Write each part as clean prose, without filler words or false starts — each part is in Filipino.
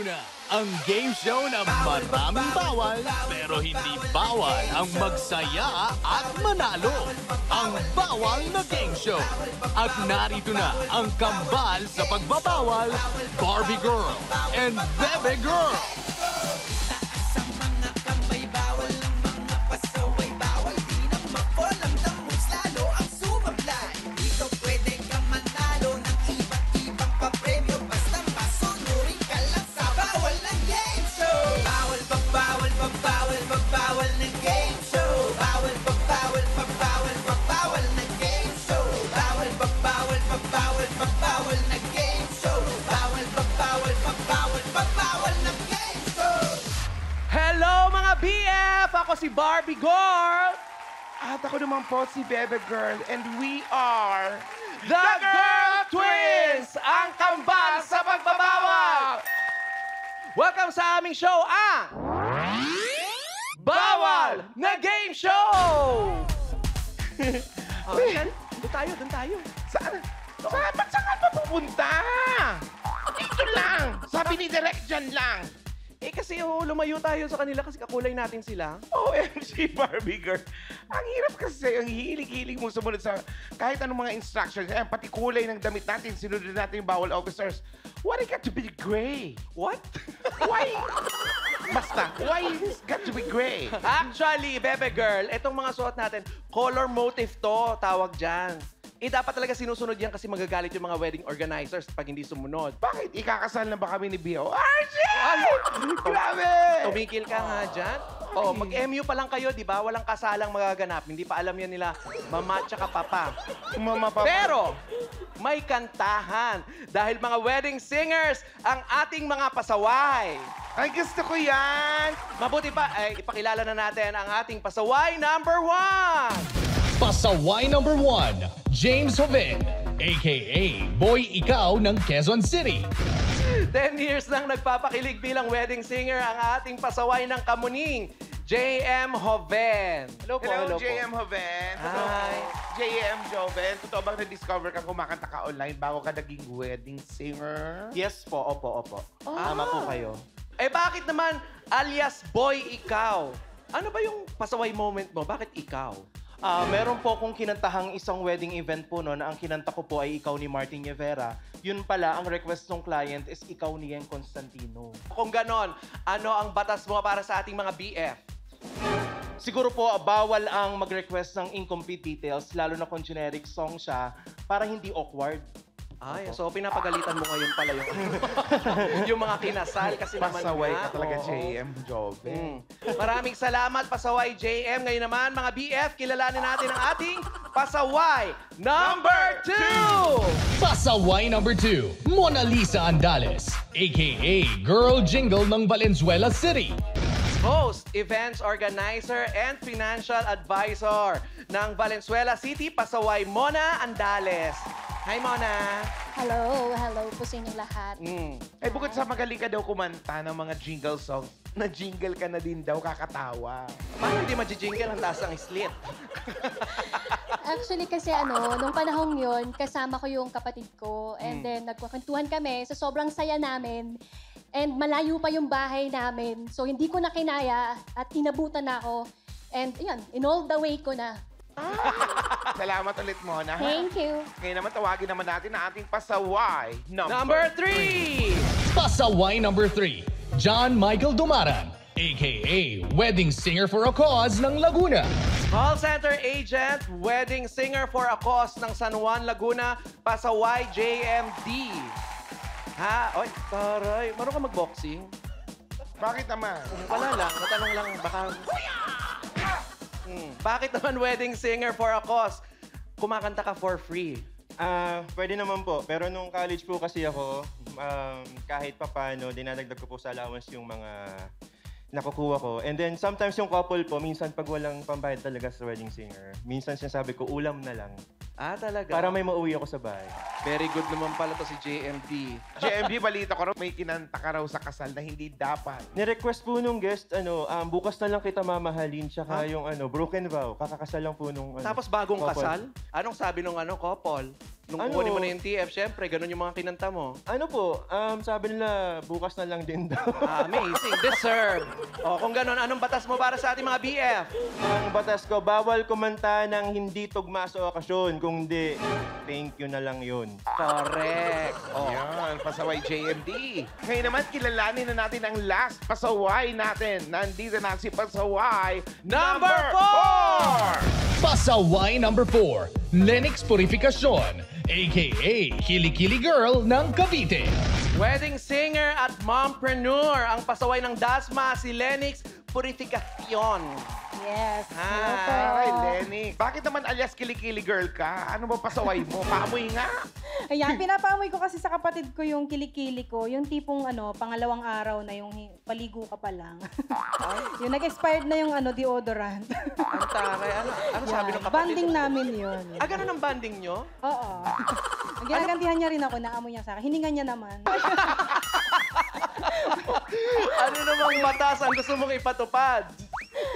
Narito na ang game show na maraming bawal pero hindi bawal ang magsaya at manalo. Ang bawal na game show. At narito na ang kambal sa pagbabawal, Barbie Girl and Bebe Girl. Ako si Barbie Girl! At ako naman po si Bebe Girl and we are... The Girl Twins! Ang kambal sa pagbabawal! Welcome sa aming show, ang... Bawal na Game Show! Doon tayo. Saan? Ba't saan ka pupunta? Dito lang! Sabi ni Direk dyan lang! Eh kasi lumayo tayo sa kanila kasi kakulay natin sila. OMG, Barbie Girl. Ang hirap kasi, ang hilig-hilig mo sumunod sa kahit anong mga instructions. Ayan, pati kulay ng damit natin, sinunod natin yung bawal officers. Why it got to be gray? What? Why? Basta, why it's got to be gray? Actually, Bebe Girl, itong mga suot natin, color motif to, tawag dyan. Eh, dapat talaga sinusunod yan kasi magagalit yung mga wedding organizers pag hindi sumunod. Bakit? Ikakasal na ba kami ni Bio? Archie! Grabe! Tumikil ka nga dyan. Oh, mag-MU pa lang kayo, di ba? Walang kasalang magaganap. Hindi pa alam yan nila, mama tsaka papa. Mama, papa. Pero, may kantahan. Dahil mga wedding singers ang ating mga pasaway. Ay, gusto ko yan! Mabuti pa, ay ipakilala na natin ang ating pasaway number 1. Pasaway number 1, James Joven, a.k.a. Boy Ikaw ng Quezon City. 10 years nang nagpapakilig bilang wedding singer ang ating pasaway ng Kamuning, J.M. Joven. Hello po, Hello, po. J.M. Joven. Hi. J.M. Joven. Totoo bang na-discover kang kumakanta ka online bago ka naging wedding singer? Yes po, opo. Tama po kayo. Eh bakit naman alias Boy Ikaw? Ano ba yung pasaway moment mo? Bakit ikaw? Meron po akong kinantahang isang wedding event po no, na ang kinanta ko po ay Ikaw ni Martin Rivera. Yun pala, ang request ng client is Ikaw ni Yen Constantino. Kung ganon, ano ang batas mo para sa ating mga BF? Siguro po, bawal ang mag-request ng incomplete details, lalo na kung generic song siya, para hindi awkward. Ay, so pinapagalitan mo ngayon pala yung, yung mga kinasal kasi naman Pasaway nga. ka talaga, Oo. J.M. Joven. Maraming salamat, Pasaway JM. Ngayon naman, mga BF, kilalanin natin ang ating Pasaway number 2! Pasaway number 2, Mona Lisa Andales, a.k.a. Girl Jingle ng Valenzuela City. Host, events organizer, and financial advisor ng Valenzuela City, Pasaway Mona Andales. Hi, Mona! Hello po sa inyong lahat. Ay, bukod sa magaling ka daw kumanta ng mga jingle songs, na-jingle ka na din daw, kakatawa. Paano hindi ma-jingle ang taas ng slit? Actually kasi nung panahong yon kasama ko yung kapatid ko and then nagkukwentuhan kami sa sobrang saya namin and malayo pa yung bahay namin. So hindi ko na kinaya at inabutan na ako and yun, in all the way ko na. Salamat ulit, Mona. Thank you. Ngayon naman, tawagin naman natin ang ating pasaway Number 3! Pasaway number 3, John Michael Dumaran, a.k.a. Wedding Singer for a Cause ng Laguna. Call center agent, wedding singer for a cause ng San Juan, Laguna, Pasaway JMD. Ha? Oy, taray. Marunong ka mag-boxing? Bakit naman? Wala lang. Natanong lang. Baka... Bakit naman wedding singer for a cause? Kumakanta ka for free. Pwede naman po. Pero nung college po kasi ako, kahit papano, dinadagdag ko po sa allowance yung mga nakukuha ko. And then sometimes yung couple po, minsan pag walang pambayad talaga sa wedding singer, minsan sinasabi ko, ulam na lang. Ah, talaga? Para may mauwi ako sa bahay. Very good naman pala to si JMD. JMD, balita ko raw, may kinanta ka raw sa kasal na hindi dapat. Ni-request po nung guest, bukas na lang kita mamahalin, tsaka yung broken vow. Kakakasal lang po nung Tapos bagong couple. kasal? Anong sabi nung couple? Nung Ano? kukunin mo na yung TF, syempre, ganun yung mga kinanta mo. Ano po, sabi nila bukas na lang din daw. Amazing. Deserve. O, kung ganun, anong batas mo para sa ating mga BF? Ang batas ko, bawal kumanta ng hindi tugma sa okasyon. Kung hindi, thank you na lang yun. Correct. O, Yan, pasaway JMD. Ngayon naman, kilalanin na natin ang last pasaway natin. Nandito na si pasaway Number 4! Pasaway number 4, Lennox Purificacion, a.k.a. Kilikili Girl ng Cavite. Wedding singer at mompreneur. Ang pasaway ng Dasma, si Lennox Purificacion. Yes. Hi, Lenny. Bakit naman alias kilikili girl ka? Ano ba pasaway mo? Paamoy nga. Ayan, pinapaamoy ko kasi sa kapatid ko yung kilikili ko. Yung tipong pangalawang araw na yung paligo ka pa lang. Yung nag-expired na yung deodorant. Ang taray. Ano sabi ng kapatid? Banding namin yun. Ah, ganun ang banding nyo? Oo. Ang ginagantihan niya rin ako, naamoy niya sa akin. Hininga niya naman. Ano namang batas ang gusto mong ipatupad?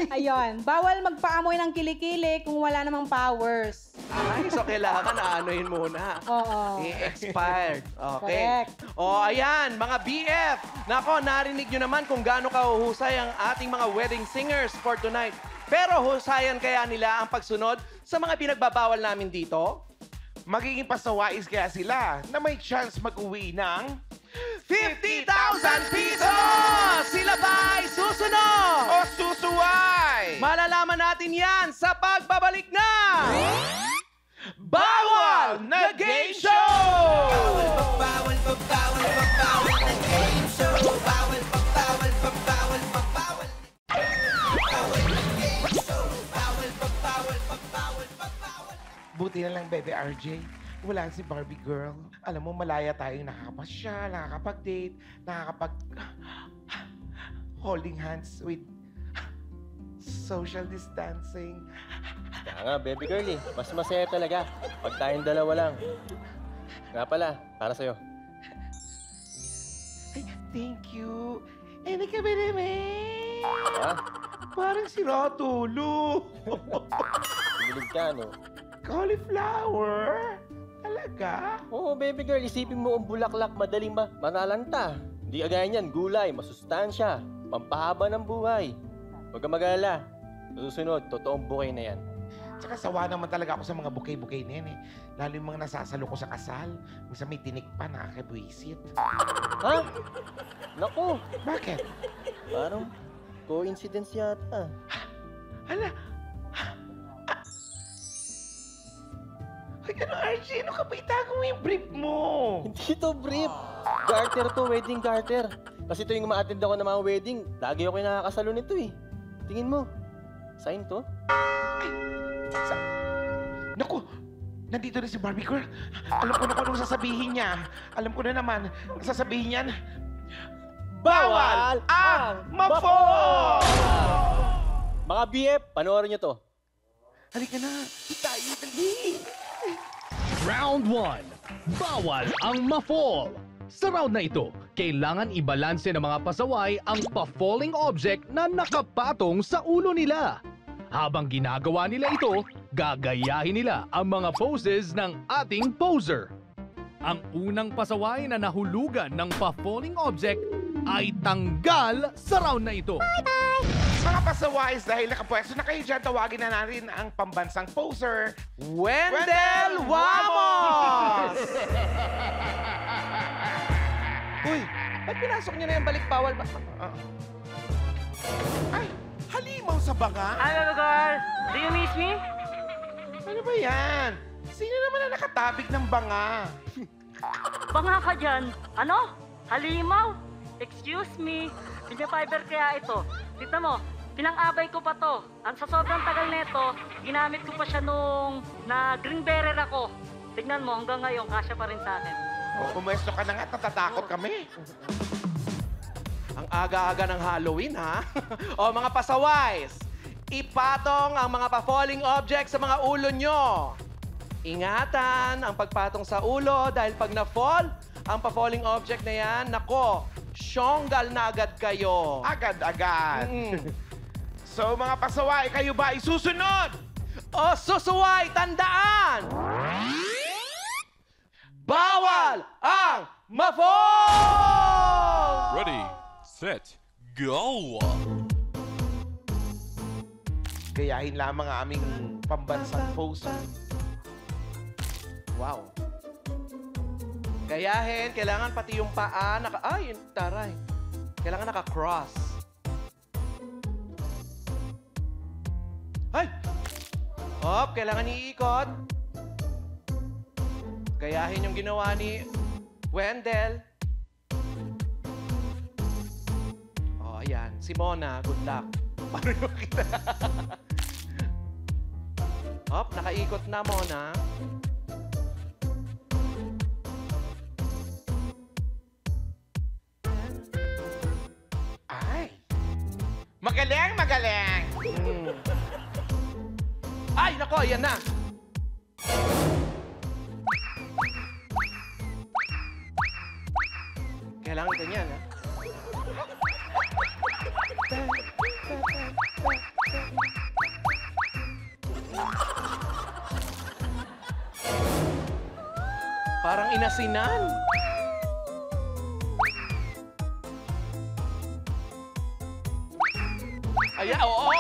Ayun, bawal magpaamoy ng kilikili kung wala namang powers. Ay, so kailangan aanuhin muna. Oo. Expired. Okay. Correct. O, ayan, mga BF. Nako, narinig nyo naman kung gaano kahuhusay ang ating mga wedding singers for tonight. Pero husayan kaya nila ang pagsunod sa mga pinagbabawal namin dito? Magiging pasawais kaya sila na may chance mag-uwi ng 50,000 pesos! Sila ba ay susunod? o susuway! Malalaman natin yan sa pagbabalik na Bawal na Game Show! Buti na lang, Bebe RJ. Wala si Barbie girl. Alam mo, malaya tayong nakakapasyal, nakakapag-date, holding hands with social distancing. Kaya nga, baby girl eh. Mas masaya talaga pag tayong dalawa lang. Nga pala, para sa'yo. Ay, thank you. Eh, kami naman. Ha? Parang si Rotulo. Bilig ka, no? Cauliflower? Talaga? Oo, baby girl, isipin mo ang bulaklak, madaling manalanta. Hindi kagaya niyan, gulay, masustansya, pampahaba ng buhay. Huwag kang mag-alala. Sa susunod, totoong bukay na yan. Tsaka sawa naman talaga ako sa mga bukay-bukay na yan eh. Lalo yung mga nasasalo ko sa kasal. Minsan may tinik pa, nakakabwisit. Ha? Naku, Bakit? parang coincidence yata. Hala! Ay, ano, RJ? Ano ka ba? Itago mo yung brief mo. Hindi to brief. Garter to, wedding garter. Kasi tuwing ma-attend ako ng mga wedding, lagi ako yung nakakasalo nito eh. Tingin mo, sign to? Naku! Nandito na si Barbie girl. Alam ko na kung anong sasabihin niya. Alam ko na naman. Ang sasabihin niyan, bawal ang mafo! Mga BF, panoorin nyo to. Halika na. Tayo, dali. Round 1, bawal ang ma-fall. Sa round na ito, kailangan ibalanse ng mga pasaway ang pa-falling object na nakapatong sa ulo nila. Habang ginagawa nila ito, gagayahin nila ang mga poses ng ating poser. Ang unang pasaway na nahulugan ng pa-falling object ay tanggal sa round na ito. Mga pasawais, dahil nakapwesto na kayo dyan, tawagin na natin ang pambansang poser, Wendell Wamos! Uy, ba't pinasok niyo na yung balik bawal? Ay, halimaw sa banga? Hello, girl. Do you miss me? Ano ba yan? Sino naman na nakatabig ng banga? Banga ka dyan. Ano? Halimaw? Excuse me. Video fiber kaya ito. Tita mo, pinang-abay ko pa to. Ang sa sobrang tagal nito, ginamit ko pa siya nung na-green bearer ako. Tignan mo, hanggang ngayon, kasya pa rin sa akin. Pumwesto ka na nga, natatakot kami. Ang aga-aga ng Halloween, ha? O mga pasawais, ipatong ang mga pa-falling objects sa mga ulo nyo. Ingatan ang pagpatong sa ulo dahil pag na-fall, ang pa-falling object na yan, nako, syonggal na agad kayo. Agad-agad. Mm. So, mga pasaway, kayo ba ay susunod? O susuway, tandaan! ang ma-fall! Ready, set, go! Gayahin lamang ang aming pambansang poster. Wow. Gayahin, kailangan pati yung paa ay, taray. Kailangan naka-cross. Ay! Hop, kailangan iikot. Gayahin yung ginawa ni Wendell. Oh, ayan. Si Mona, good luck. Paano yung kita? Hop, nakaikot na, Mona. Ay! Magaling, magaling! Ay, nako, ayan na. Kailangan ganyan, ha? Parang inasinan. Ayan, oo!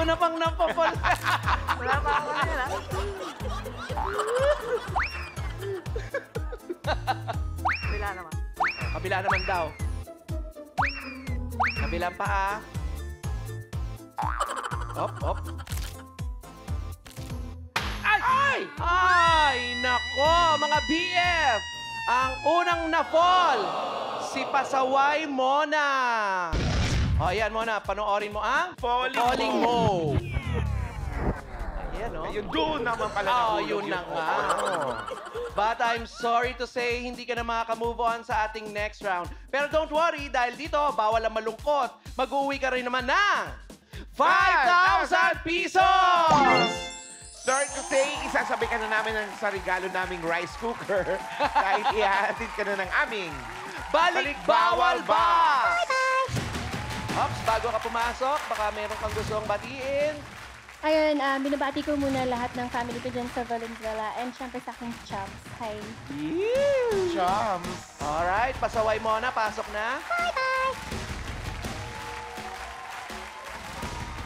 Masauna pang napapal. Wala pa ako na ha? Wala naman. Kabila naman daw. Kabilang paa. Op, op. Ay! Ay! Ay! Nako, mga BF! Ang unang na-fall, si Pasaway Mona. O, ayan, Mona, panoorin mo ang Falling Mo. Ayan, no? Ayun, doon naman pala Oh, nahulog yun na nga. But I'm sorry to say, hindi ka na makaka-move on sa ating next round. Pero don't worry, dahil dito, bawal ang malungkot. Mag-uwi ka rin naman ng 5,000 pesos! Sorry to say, isasabi ka na namin sa regalo naming rice cooker kahit ihahatid ka na ng aming Balik Bawal ba? Ops, bago ka pumasok, baka meron kang gustong batiin. Ayun, binabati ko muna lahat ng family ko dyan sa Valenzuela and syempre sa aking chums. Hi. chums. Alright, pasaway mo na, pasok na. Bye-bye!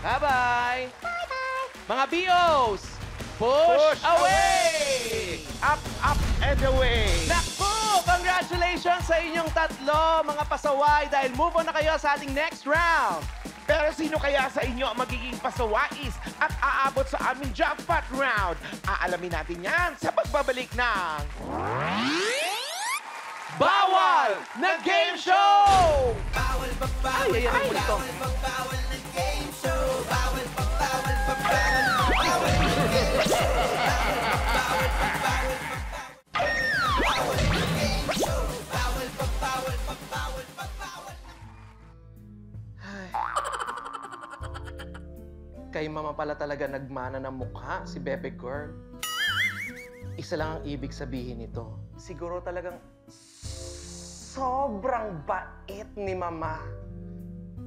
Bye-bye! Bye-bye! Mga BOs, push away! Up, up, and away. Naku! Congratulations sa inyong tatlo, mga pasaway, dahil move on na kayo sa ating next round. Pero sino kaya sa inyo ang magiging pasawais at aabot sa aming jackpot round? Aalamin natin yan sa pagbabalik ng... Bawal na Game Show! Ay, ayan ang multo. Kay mama pala talaga nagmana ng mukha si Bebe Girl. Isa lang ang ibig sabihin nito. Siguro talagang sobrang bait ni mama.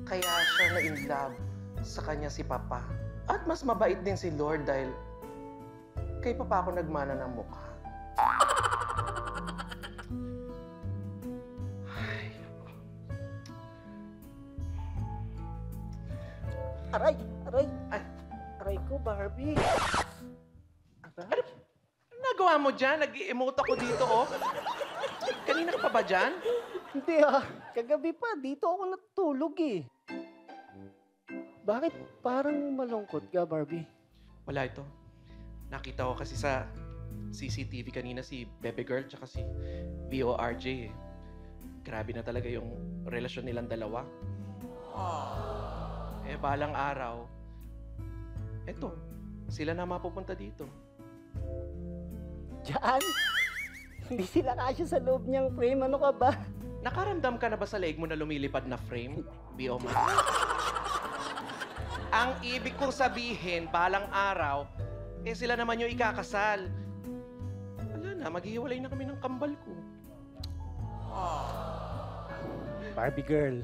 Kaya siya na in love sa kanya si Papa. At mas mabait din si Lord dahil kay Papa ako nagmana ng mukha. Ay. Aray! Aray! Ay. Aray ko, Barbie! Ano nagawa mo dyan? Nag-emote ako dito, oh. Kanina ka pa ba dyan? Hindi kagabi pa, dito ako natulog eh. Bakit parang malungkot ka, Barbie? Wala ito. Nakita ko kasi sa CCTV kanina si Bebe Girl tsaka si BORJ eh. Grabe na talaga yung relasyon nilang dalawa. Eh, balang araw, eto, sila na mapupunta dito. Diyan? Hindi sila kasya sa loob niyang frame. Ano ka ba? Nakaramdam ka na ba sa leeg mo na lumilipad na frame, Bioma? Ang ibig kong sabihin, balang araw, eh sila naman yung ikakasal. Wala na, maghihiwalay na kami ng kambal ko. Barbie girl,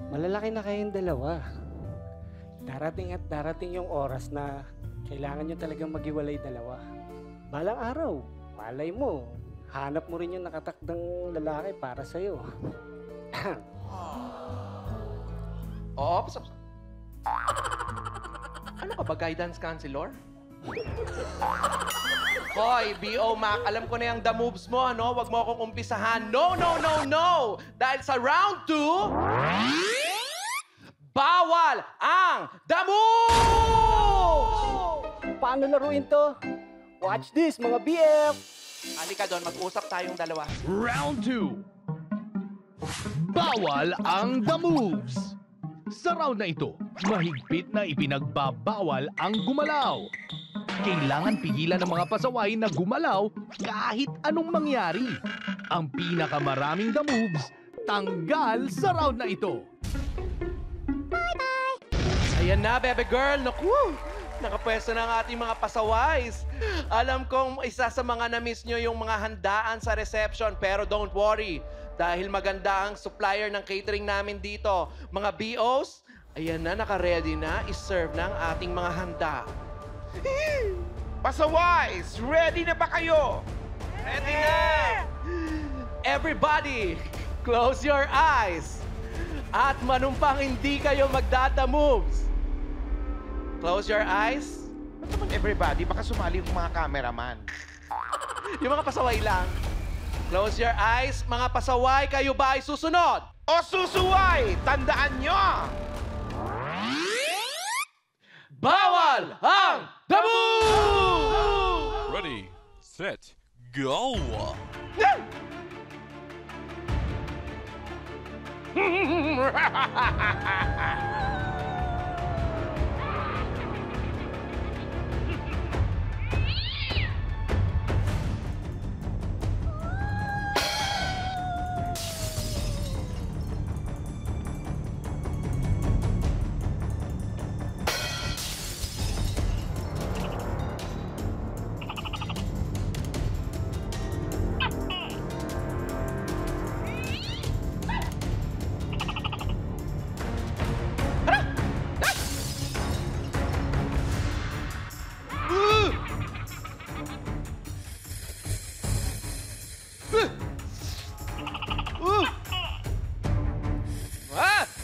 malalaki na kayong dalawa. Darating at darating yung oras na kailangan nyo talagang maghiwalay dalawa. Balang araw, malay mo, hanap mo rin yung nakatakdang lalaki para sa'yo. Oo, ano ka ba, guidance counselor? Hoy, B.O. Mac, alam ko na yung the moves mo, ano? Huwag mo akong umpisahan. No, no, no, no! Dahil sa round 2, bawal ang the moves! Paano laruin to? Watch this, mga BF! Halika doon, mag-usap tayong dalawa. Round 2. Bawal ang the moves. Sa round na ito, mahigpit na ipinagbabawal ang gumalaw. Kailangan pigilan ng mga pasaway na gumalaw kahit anong mangyari. Ang pinakamaraming the moves, tanggal sa round na ito. Ayan na, baby girl. Naku, nakapwesto na ang ating mga pasaways. Alam kong isa sa mga na-miss nyo yung mga handaan sa reception, pero don't worry. Dahil maganda ang supplier ng catering namin dito. Mga BOs, ayan na, naka-ready na, iserve na ang ating mga handa. Pasaways, ready na ba kayo? Ready na! Everybody, close your eyes. At manumpang hindi kayo magdata moves. Close your eyes. Ba't naman everybody? Baka sumali yung mga cameraman. Yung mga pasaway lang. Close your eyes. Mga pasaway, kayo ba ay susunod? O susuway, tandaan nyo! Bawal ang the move! Ready, set, go!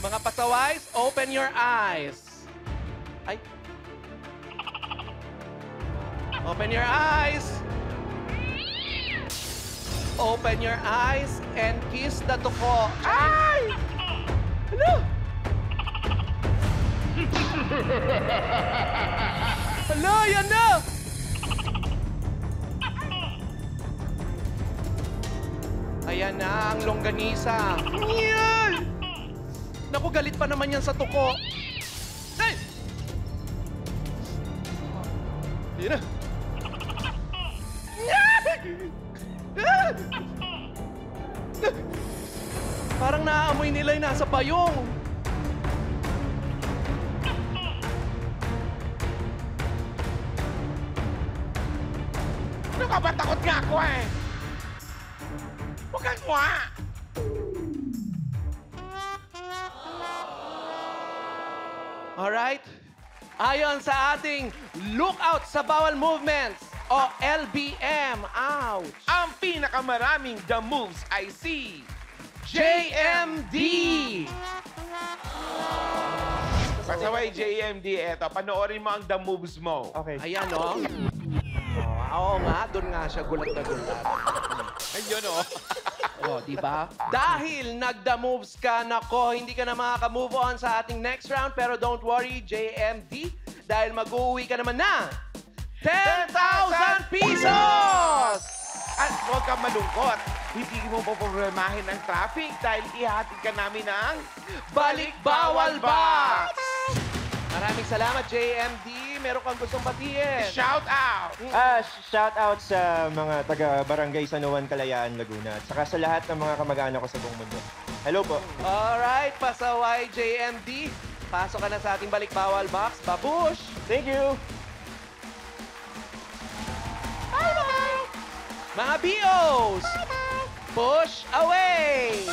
Mga pasaways, open your eyes. Ay. Open your eyes. Open your eyes and kiss the tuko. Ay! Ano? Hala, yan na! Ayan na ang longganisa. Yan! Naku, galit pa naman yan sa tuko. Ay! Hindi na. Parang naaamoy nila yung nasa payong. Ano ka ba? Takot nga ako eh. Huwag kang mwa. Alright? Ayon sa ating Lookout sa Bawal Movements o LBM, ouch! Ang pinakamaraming the moves ay si JMD! Pasaway JMD, eto. Panoorin mo ang the moves mo. Okay. Ayan, o. Oo nga, doon nga siya gulat na gulat. Ayun, oh. O, di ba? Dahil nagda moves ka, nako, hindi ka na makaka-move on sa ating next round. Pero don't worry, JMD, dahil mag-uwi ka naman na 10,000 pesos! At huwag kang malungkot. Hindi mo poproblemahin ang traffic dahil ihatid ka namin ng Balik Bawal Box! Maraming salamat, JMD. Meron kang gustong batiin. shout out! Shout out sa mga taga-barangay Sanuan, Kalayaan, Laguna. At saka sa lahat ng mga kamag-anak ko sa buong mundo. Hello po. Alright, pasaway JMD. Pasok ka na sa ating Balik Bawal Box. Babush! Thank you! Bye-bye! Mga BOs! Push away!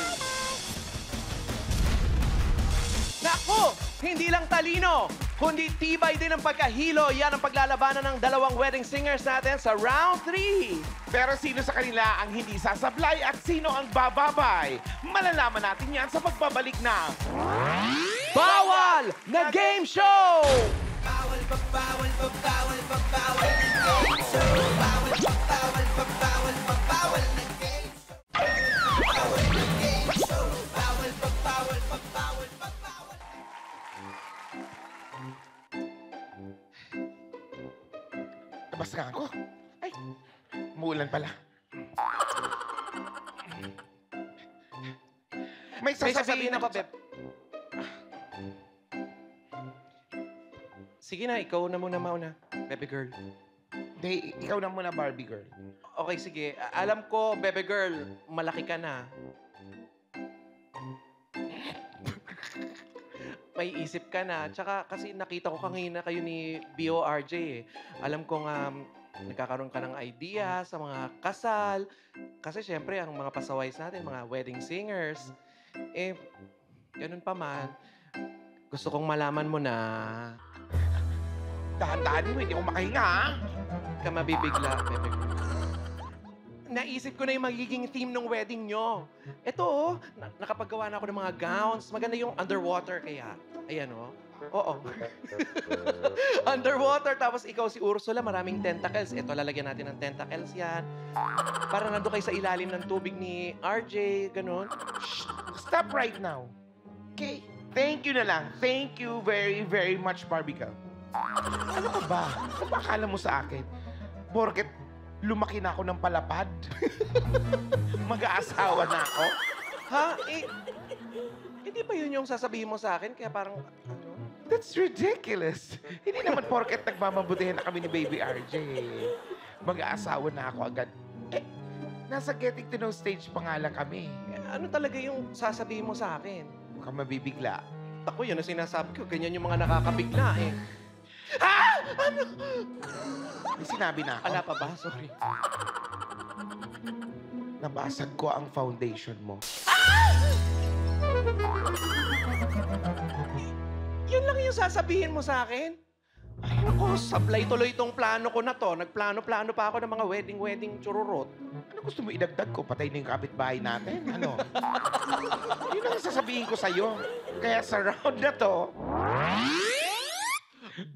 Naku! Hindi lang talino, kundi tibay din ang pagkahilo. Yan ang paglalabanan ng dalawang wedding singers natin sa round 3. Pero sino sa kanila ang hindi sasablay at sino ang bababay? Malalaman natin yan sa pagbabalik na Bawal na Game Show! Labas nga ako. Ay, muulan pala. May sasabihin ako, Beb. Sige na, ikaw na muna mauna, Bebe Girl. Hindi, ikaw na muna, Barbie girl. Okay, sige. Alam ko, Bebe Girl, malaki ka na. May isip ka na. Tsaka kasi nakita ko kanina kayo ni BORJ eh. Alam kong nagkakaroon ka ng idea sa mga kasal. Kasi syempre, ang mga pasaways natin, mga wedding singers. Eh, ganun pa man. Gusto kong malaman mo na Dahan-dahanin mo, hindi ako makahinga, ha? ka mabibigla, Bebe Girl. Naisip ko na yung magiging theme ng wedding nyo. Ito, oh, nakapaggawa na ako ng mga gowns. Maganda yung underwater kaya. Ayan, oh. Oo. Underwater, tapos ikaw si Ursula, maraming tentacles. Ito, lalagyan natin ng tentacles yan. Para nandun kayo sa ilalim ng tubig ni RJ, ganun. Stop right now. Okay? Thank you na lang. Thank you very, very much, Barbie girl. Ano ka ba? Ano ba akala mo sa akin? Porket lumaki na ako ng palapad. Mag-aasawa na ako. Ha? Eh, hindi pa yun yung sasabihin mo sa akin? Kaya parang, ano? That's ridiculous. Hindi naman porket nagmamabutihan na kami ni Baby RJ. Mag-aasawa na ako agad. Eh, nasa getting to know stage pa nga lang kami. Ano talaga yung sasabihin mo sa akin? Huwag kang mabibigla. Ako, yun ang sinasabi ko. Ganyan yung mga nakakabigla eh. Ano? May sinabi na ako. Ala pa ba? Sorry. Nabasag ko ang foundation mo. Yun lang yung sasabihin mo sa akin? Ay, naku, sablay tuloy itong plano ko na to. Nagplano-plano pa ako ng mga wedding chururot. Ano gusto mo idagdag ko? Patay na yung kapitbahay natin? Ano? Yun ang sasabihin ko sa'yo. Kaya sa round na to,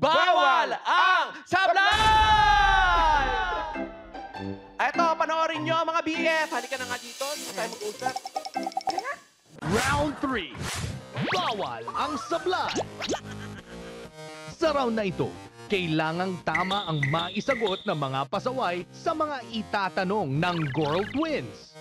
Bawal ang sablay! Eto, panoorin nyo mga BF. Halika na nga dito. Dito tayo mag-usap. Round 3. Bawal ang sablay. Sa round na ito, kailangang tama ang maisagot ng mga pasaway sa mga itatanong ng Girl Twins.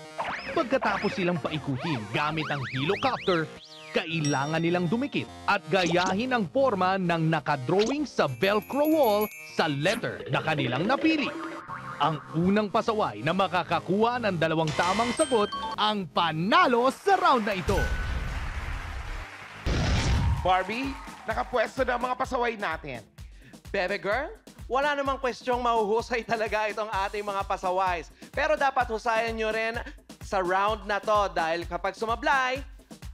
Pagkatapos silang paikutin gamit ang helicopter, kailangan nilang dumikit at gayahin ang forma ng nakadrawing sa Velcro wall sa letter na kanilang napili. Ang unang pasaway na makakakuha ng 2 tamang sagot ang panalo sa round na ito. Barbie, nakapwesto na ang mga pasaway natin. Bebe Girl, wala namang kwestyong mahuhusay talaga itong ating mga pasaways. Pero dapat husayan nyo rin sa round na to dahil kapag sumablay,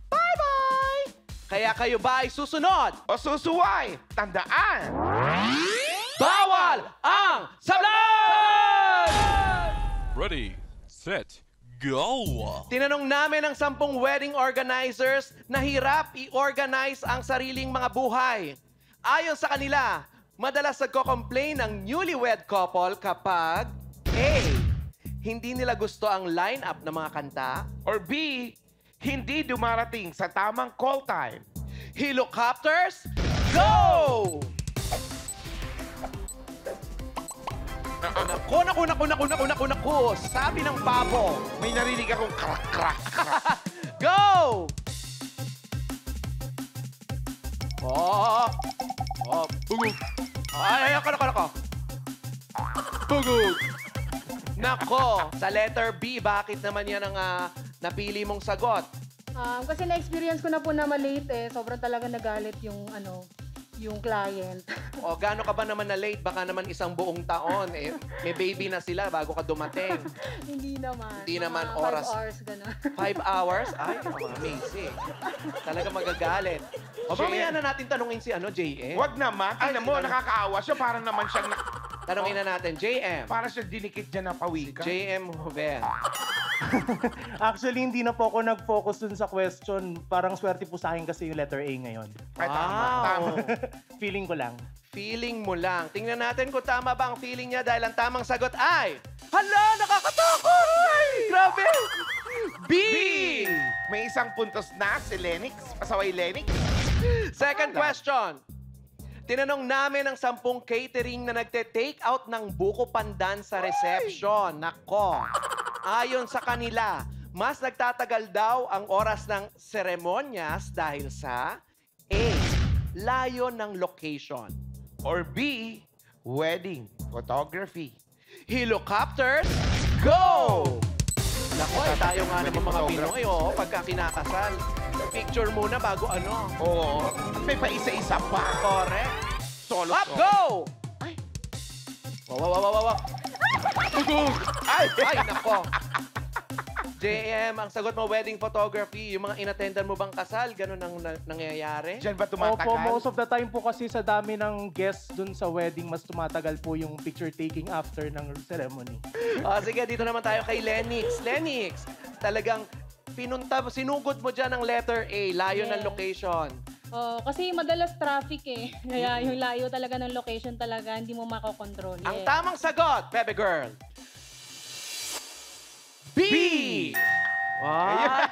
bye-bye! Kaya kayo ba ay susunod? O susuway, tandaan! Bawal ang sablay! Ready, set, go! Tinanong namin ang 10 wedding organizers na hirap i-organize ang sariling mga buhay. Ayon sa kanila, madalas nagko-complain ang newlywed couple kapag A. Hindi nila gusto ang line-up ng mga kanta. Or B, hindi dumarating sa tamang call time. Helicopters, go! Naku. Sabi ng pabo. May narinig akong krak. Go! Bugog. Ay, ako. Bugog. Nako, sa letter B, bakit naman yan ang napili mong sagot? Kasi na-experience ko na po na malate sobrang talaga nagalit Yung client. O, gaano ka ba naman na late? Baka naman isang buong taon. Eh, may baby na sila bago ka dumating. Hindi naman. Hindi naman Mga oras. 5 hours, gano'n. 5 hours? Ay, amazing. Talaga magagalit. O, mamaya na natin tanungin si JM. Wag naman. Tingnan mo, nakakaawa siya. Parang naman siyang... Tanungin na natin, JM. Parang siyang dinikit dyan ng pawikan. JM Joven. Actually, hindi na po ako nag-focus dun sa question. Parang swerte po sa akin kasi yung letter A ngayon. Ay, tama. Feeling ko lang. Feeling mo lang. Tingnan natin kung tama ba ang feeling niya dahil ang tamang sagot ay... Hala, nakakatakot! Grabe! B! May isang puntos na si Lenix. Pasaway Lenix. Second question. Tinanong namin ang 10 catering na nagte-take out ng buko pandan sa reception. Nako. Ayon sa kanila, mas nagtatagal daw ang oras ng seremonyas dahil sa A. Layo ng location. Or B, wedding photography. Helicopters, go! Nako, tayo nga naman mga Pinoy, pagka kinakasal. Picture muna bago ano. Oo. May pa-isa-isa pa. Correct. Solo. Up, go! Ay! Wow. Ay, nako. JM, ang sagot mo, wedding photography. Yung mga inattendan mo bang kasal, ganun ang nangyayari? Diyan ba tumatagal? Opo, most of the time po kasi sa dami ng guests dun sa wedding, mas tumatagal po yung picture taking after ng ceremony. Sige, dito naman tayo kay Lenix. Lenix, talagang sinugod mo dyan ang letter A, layo ng location. Kasi madalas traffic eh. Kaya yung layo talaga ng location talaga, hindi mo makokontrol. Ang tamang sagot, Bebe Girl. B! What?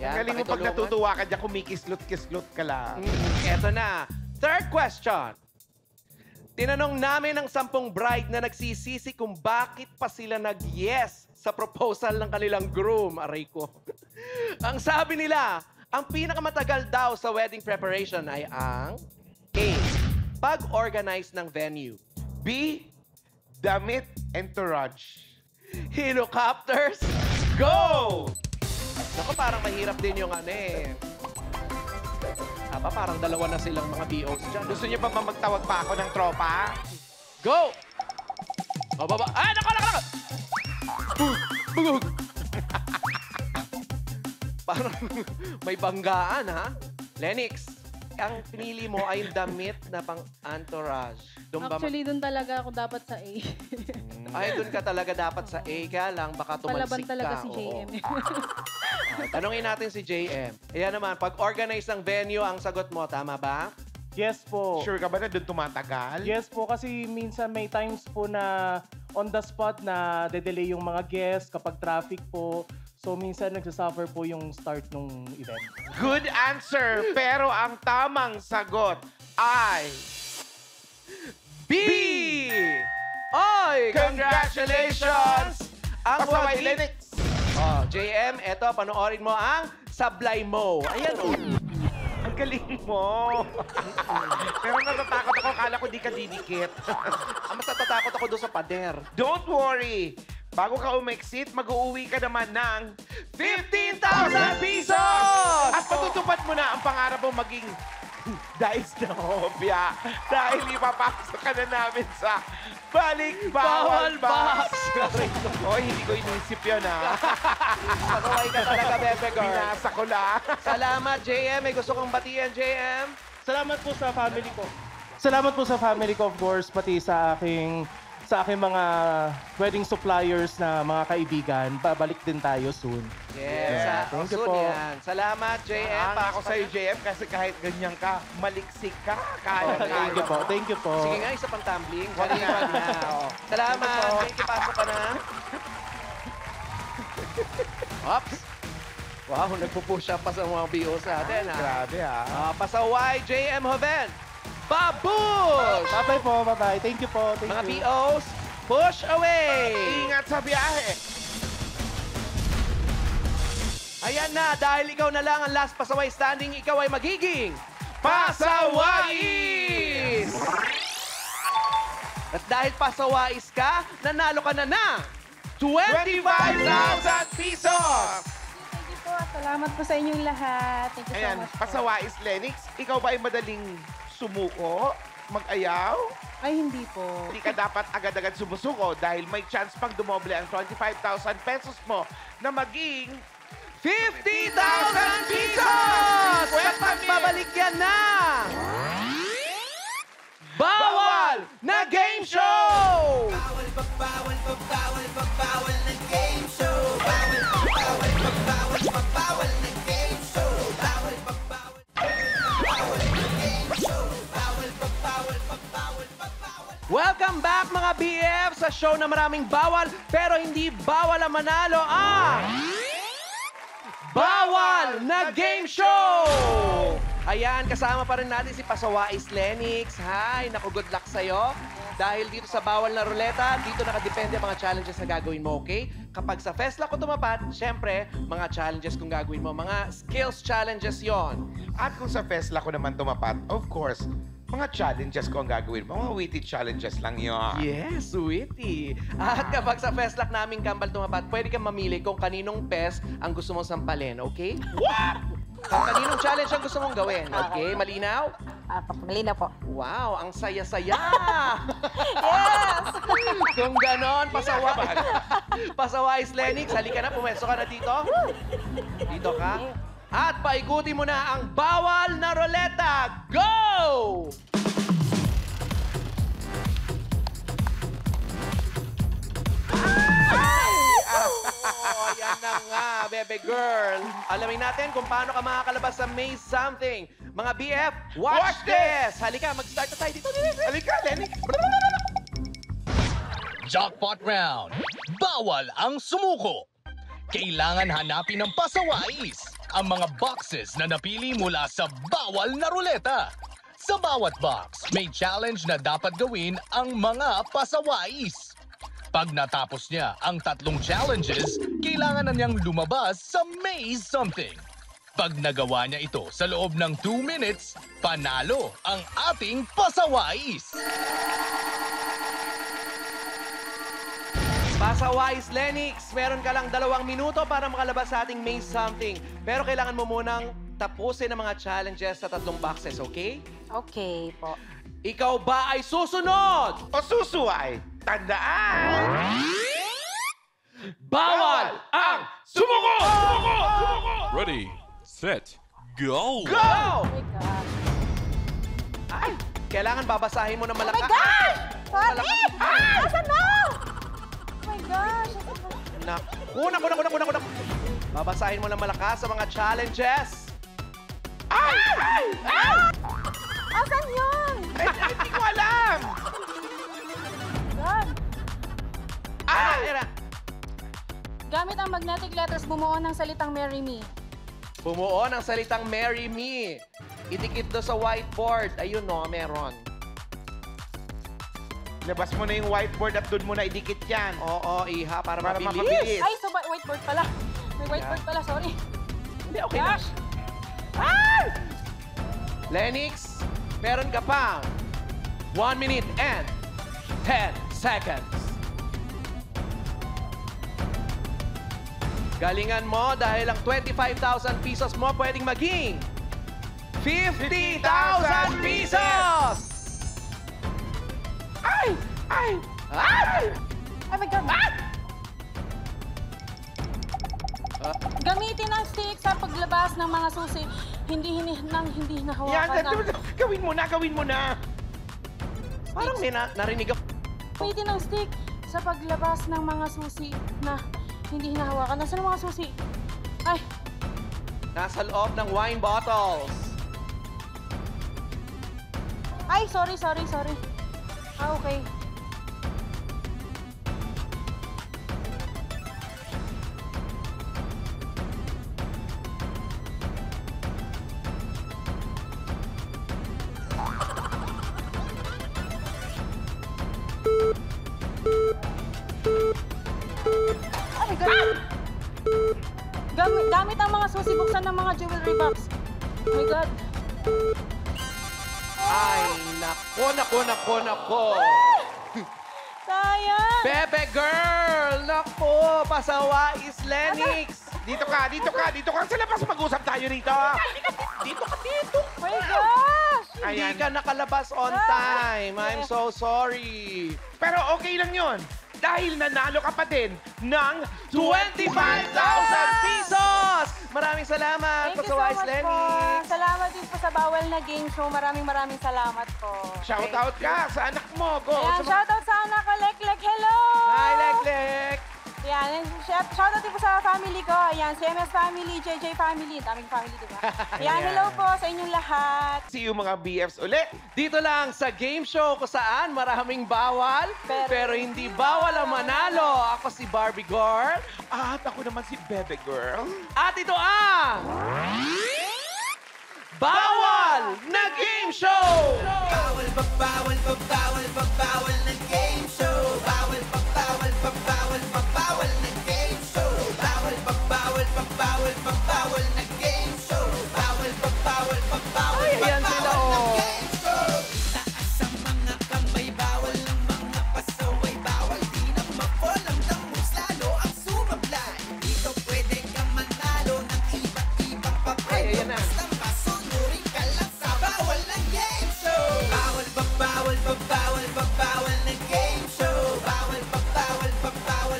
Ang galing mo pag natutuwa ka dyan, kumikislot-kislot ka lang. Eto na. Third question. Tinanong namin ang 10 bride na nagsisisi kung bakit pa sila nag-yes sa proposal ng kanilang groom. Aray ko. Ang sabi nila, ang pinakamatagal daw sa wedding preparation ay ang A. Pag-organize ng venue. B, damit entourage. Helicopters, go! Naku, parang mahirap din yung parang dalawa na silang mga BOs dyan. Gusto niyo pa ba magtawag pa ako ng tropa? Go! O, baba. Ay, nako! Bugog! Parang may banggaan, ha? Lenix, ang pinili mo ay damit na pang-entourage. Actually, doon talaga ako dapat sa A. Ay, doon ka talaga dapat sa A. Kaya lang, baka tumalsik Palaban ka. talaga si JM. Tanungin natin si JM. Ayan naman, pag-organize ng venue, ang sagot mo, tama ba? Yes po. Sure ka ba na doon tumatagal? Yes po, kasi minsan may times po na on the spot na de-delay yung mga guests kapag traffic po. So, minsan nagsasuffer po yung start ng event. Good answer, pero ang tamang sagot ay... B! Oy! Congratulations! Ang Pasaway wagi- Lenix! JM, eto, panoorin mo ang Sablay Mo. Ayan, Ang galing mo. Pero natatakot ako, kala ko di ka didikit. Mas natatakot ako doon sa pader. Don't worry. Bago ka umexit, mag-uuwi ka naman ng 15,000 pesos! At patutupad mo na ang pangarap mo maging Dice na hobya. Dahil ipapasok ka na namin sa Balik Bawal Box. Hoy, hindi ko inisip yun, ha? Pasaway ka talaga, Bebe Girl. Binasa ko lang. Salamat, JM. May gusto kong batiyan, JM. Salamat po sa family ko. Salamat po sa family ko, of course, pati sa aking mga wedding suppliers na mga kaibigan. Babalik din tayo soon. Yes. Thank you soon po. yan. Salamat, JM. Pa ako sa'yo, JM, kasi kahit ganyan ka, maliksik ka. Kaya Thank you po. Thank you po. Sige nga, isa pang tumbling. Wag na. Salamat. Thank you. Pasok ka na. Ops. Wow, nagpupush up pa sa mga BO sa atin, ha? Grabe, ha? Pasaway, JM Joven. Babush! Bye-bye po. Bye-bye. Thank you po. Thank Mga you. BOs, push away! Ingat sa biyahe. Ayan na, dahil ikaw na lang ang last pasaway standing, ikaw ay magiging pasawais! At dahil pasawais ka, nanalo ka na ng 25,000 pesos! Thank you po. Salamat po sa inyong lahat. Thank you so Ayan, much po. pasawais, Lenix. Ikaw ba ay madaling sumuko? Mag-ayaw? Ay, hindi po. Hindi ka dapat agad-agad sumusuko dahil may chance pang dumoble ang 25,000 pesos mo na maging 50,000 pesos! At magbabalik yan na! Bawal na Game Show! Welcome back mga BF sa show na maraming bawal pero hindi bawal ang manalo Bawal na Game Show! Ayan, kasama pa rin natin si Pasawais Lenix. Hi, naku, good luck sa'yo. Dahil dito sa Bawal na Ruleta, dito nakadepende ang mga challenges na gagawin mo, okay? Kapag sa Festla ko tumapat, syempre, mga challenges kung gagawin mo, mga skills challenges yon. At kung sa Festla ko naman tumapat, of course, mga challenges ko ang gagawin mo. Mga witty challenges lang yun. Yes, witty. At kapag sa Festlak naming kambal tumapat, pwede kang mamili kung kaninong pes ang gusto mong sampalin, okay? What? Kung kaninong challenge ang gusto mong gawin, okay? Malinaw? Malinaw po. Wow, ang saya-saya! Yes! Kung ganon, Pasawais Lenix, halika na, pumeso ka na dito. Dito ka. At paikuti mo na ang Bawal na Ruleta. Go! Oh, yan na nga, bebe girl. Alamin natin kung paano ka makakalabas sa Maze Something. Mga BF, watch this! Halika, mag-start na tayo dito. Halika, Lenny. Jackpot round. Bawal ang sumuko. Kailangan hanapin ng pasawais ang mga boxes na napili mula sa Bawal na Ruleta. Sa bawat box, may challenge na dapat gawin ang mga pasawais. Pag natapos niya ang 3 challenges, kailangan na niyang lumabas sa Maze Something. Pag nagawa niya ito sa loob ng 2 minutes, panalo ang ating pasawais. Pasawais Lenix, meron ka lang 2 minuto para makalabas sa ating Maze Something. Pero kailangan mo munang tapusin ang mga challenges sa 3 boxes, okay? Okay po. Ikaw ba ay susunod? O susuway, tandaan! Bawal ang sumuko! Ready, set, go! Go! Oh my God. Ay, kailangan babasahin mo ng Oh my malakas. God! Sorry! Asan mo? Oh my gosh! Naku. Babasahin mo ng malakas sa mga challenges. Ay! Ay! Ay! Asan yun? Hindi ko alam! God. Ay! Gamit ang magnetic letters, bumuo ng salitang Marry Me. Bumuo ng salitang Marry Me. Idikit do sa whiteboard. Ayun no, meron. Labas mo na yung whiteboard at doon mo na idikit yan. Oo, Iha, para mabilis. mapabilis. Ay, sa whiteboard pala. May whiteboard pala, sorry. Hindi, okay na. Gosh! Lenix, meron ka pang 1 minute and 10 seconds. Galingan mo dahil ang 25,000 pesos mo pwedeng maging 50,000 pesos! Ay! Ay! Ay! Oh my God! Gamitin ang stick sa paglabas ng mga susi. Hindi nahawakan Yan, ng... gawin mo na! Parang may narinig ako. Gamitin ang stick sa paglabas ng mga susi na hindi hinahawakan. Nasaan ang mga susi? Ay! Nasa loob ng wine bottles. Ay, sorry. Ah, okay. Oh my God! Gamit ang mga susi, buksan ng mga jewelry box. Oh my God! Ay, nako. Sayang! Bebe girl! Nako, pasawais Lenix! Dito ka. Sa labas mag-usap tayo rito. Dito ka. Oh my gosh! Hindi ka nakalabas on time. I'm so sorry. Pero okay lang yon. Dahil nanalo ka pa din ng 25,000 pesos! Maraming salamat, Thank you so Pasawais much Lenny. po. Salamat din po sa Bawal na Game Show. Maraming salamat po. Shoutout ka sa anak mo. Go. Ayan, shoutout sa anak ko, Lek. Hello! Hi, Lek. Ayan, shoutout din po sa family ko. Ayan, CMS family, JJ family. Daming family, di ba? Ayan, hello po sa inyong lahat. See you mga BFs ulit. Dito lang sa game show kung saan maraming bawal, pero hindi bawal ang manalo. Ako si Barbie Girl. At ako naman si Bebe Girl. At ito ang... Bawal na Game Show! Bawal na game show. Bawal na game show. Bawal na game show. Ay, ayan sila, oh. Taas ang mga kamay, bawal ng mga pasaway. Bawal di na ma-fall ang damos, lalo ang sumablay. Dito pwede ka manalo ng iba't ibang papel. Ayan na. Basta masunurin ka lang sa bawal na game show. Bawal na game show.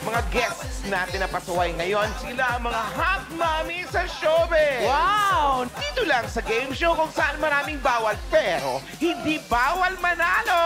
Mga guests natin na pasaway ngayon, sila ang mga hot mommy sa showbiz. Wow! Dito lang sa game show kung saan maraming bawal, pero hindi bawal manalo.